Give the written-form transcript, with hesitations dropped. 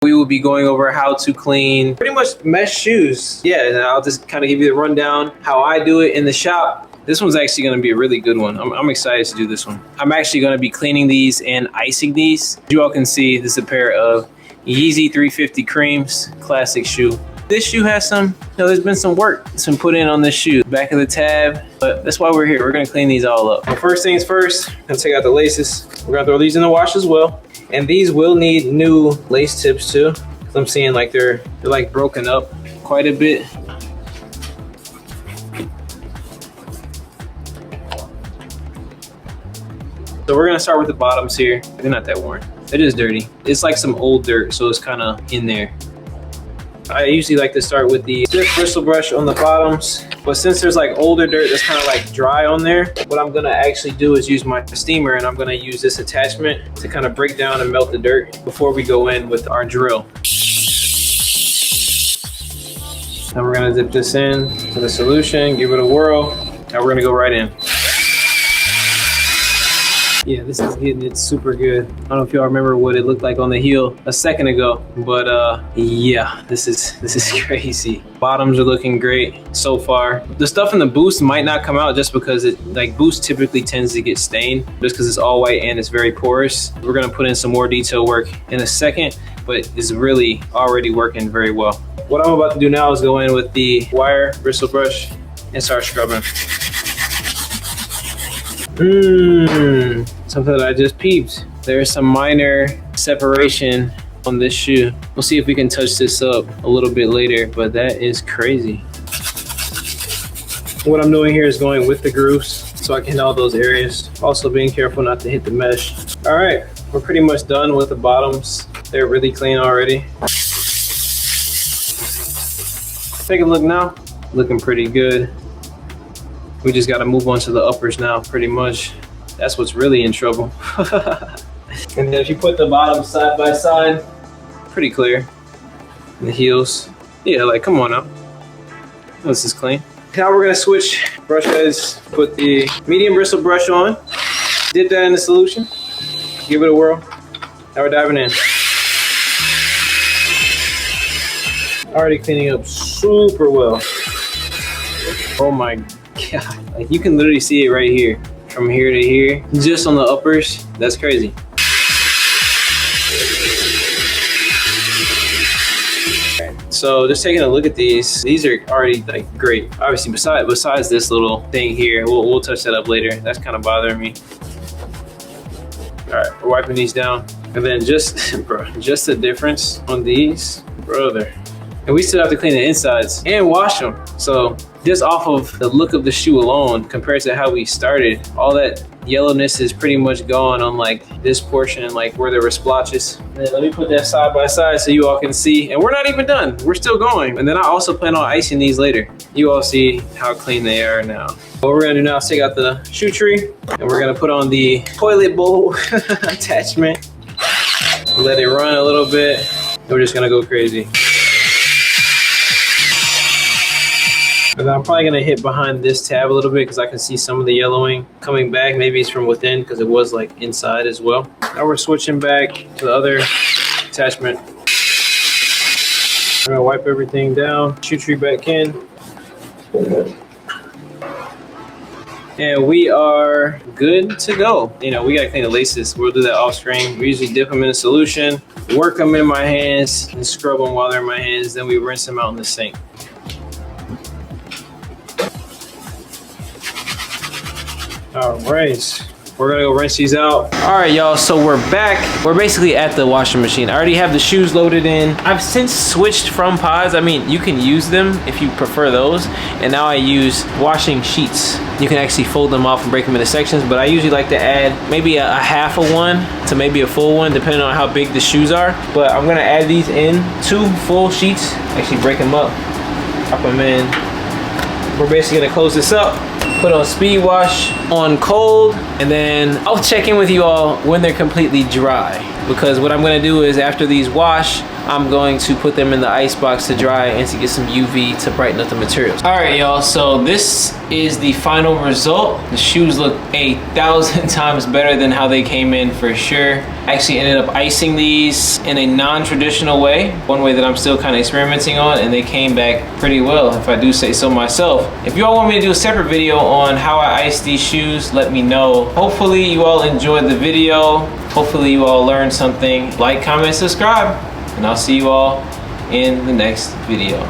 We will be going over how to clean pretty much mesh shoes. Yeah, and I'll just kind of give you the rundown how I do it in the shop. This one's actually going to be a really good one. I'm excited to do this one. I'm actually going to be cleaning these and icing these. As you all can see, this is a pair of Yeezy 350 creams, classic shoe. This shoe has some, there's been some work that's been put in on this shoe. Back of the tab, but that's why we're here. We're gonna clean these all up. Well, first things first, I'm gonna take out the laces. We're gonna throw these in the wash as well. And these will need new lace tips too. Cause I'm seeing like they're like broken up quite a bit. So we're gonna start with the bottoms here. They're not that worn. They're just dirty. It's like some old dirt, so it's kind of in there. I usually like to start with the stiff bristle brush on the bottoms, but since there's like older dirt that's kind of like dry on there, what I'm gonna actually do is use my steamer, and I'm gonna use this attachment to kind of break down and melt the dirt before we go in with our drill. Now we're gonna dip this in to the solution, give it a whirl. Now we're gonna go right in. Yeah, this is getting it super good. I don't know if y'all remember what it looked like on the heel a second ago, but yeah, this is crazy. Bottoms are looking great so far. The stuff in the boost might not come out just because it, like, boost typically tends to get stained just because it's all white and it's very porous. We're gonna put in some more detail work in a second, but it's really already working very well. What I'm about to do now is go in with the wire bristle brush and start scrubbing. Something that I just peeped. There's some minor separation on this shoe. We'll see if we can touch this up a little bit later, but that is crazy. What I'm doing here is going with the grooves so I can hit all those areas. Also being careful not to hit the mesh. All right, we're pretty much done with the bottoms. They're really clean already. Take a look now. Looking pretty good. We just got to move on to the uppers now, pretty much. That's what's really in trouble. And then if you put the bottoms side by side, pretty clear. And the heels, yeah, like, come on now. This is clean. Now we're gonna switch brush heads. Put the medium bristle brush on. Dip that in the solution. Give it a whirl. Now we're diving in. Already cleaning up super well. Oh my God, like, you can literally see it right here. From here to here, just on the uppers. That's crazy. So just taking a look at these are already like great. Obviously, besides this little thing here, we'll touch that up later. That's kind of bothering me. All right, we're wiping these down, and then just the difference on these, brother. And we still have to clean the insides and wash them. So just off of the look of the shoe alone, compared to how we started, all that yellowness is pretty much gone on like this portion and like where there were splotches. And then let me put that side by side so you all can see. And we're not even done. We're still going. And then I also plan on icing these later. You all see how clean they are now. What we're gonna do now is take out the shoe tree, and we're gonna put on the toilet bowl attachment. Let it run a little bit. And we're just gonna go crazy. And then I'm probably gonna hit behind this tab a little bit because I can see some of the yellowing coming back. Maybe it's from within because it was like inside as well. Now we're switching back to the other attachment. I'm gonna wipe everything down, shoe tree back in. And we are good to go. You know, we gotta clean the laces. We'll do that off screen. We usually dip them in a solution, work them in my hands, and scrub them while they're in my hands. Then we rinse them out in the sink. All right, we're gonna go rinse these out. All right, y'all, so we're back. We're basically at the washing machine. I already have the shoes loaded in. I've since switched from pods. I mean, you can use them if you prefer those. And now I use washing sheets. You can actually fold them off and break them into sections, but I usually like to add maybe a half of one to maybe a full one, depending on how big the shoes are. But I'm gonna add these in 2 full sheets, actually break them up, pop them in. We're basically gonna close this up, put on speed wash on cold, and then I'll check in with you all when they're completely dry. Because what I'm gonna do is after these wash, I'm going to put them in the ice box to dry and to get some UV to brighten up the materials. All right, y'all, so this is the final result. The shoes look 1,000 times better than how they came in for sure. I actually ended up icing these in a non-traditional way, one way that I'm still kind of experimenting on, and they came back pretty well, if I do say so myself. If you all want me to do a separate video on how I ice these shoes, let me know. Hopefully you all enjoyed the video. Hopefully you all learned something. Like, comment, subscribe, and I'll see you all in the next video.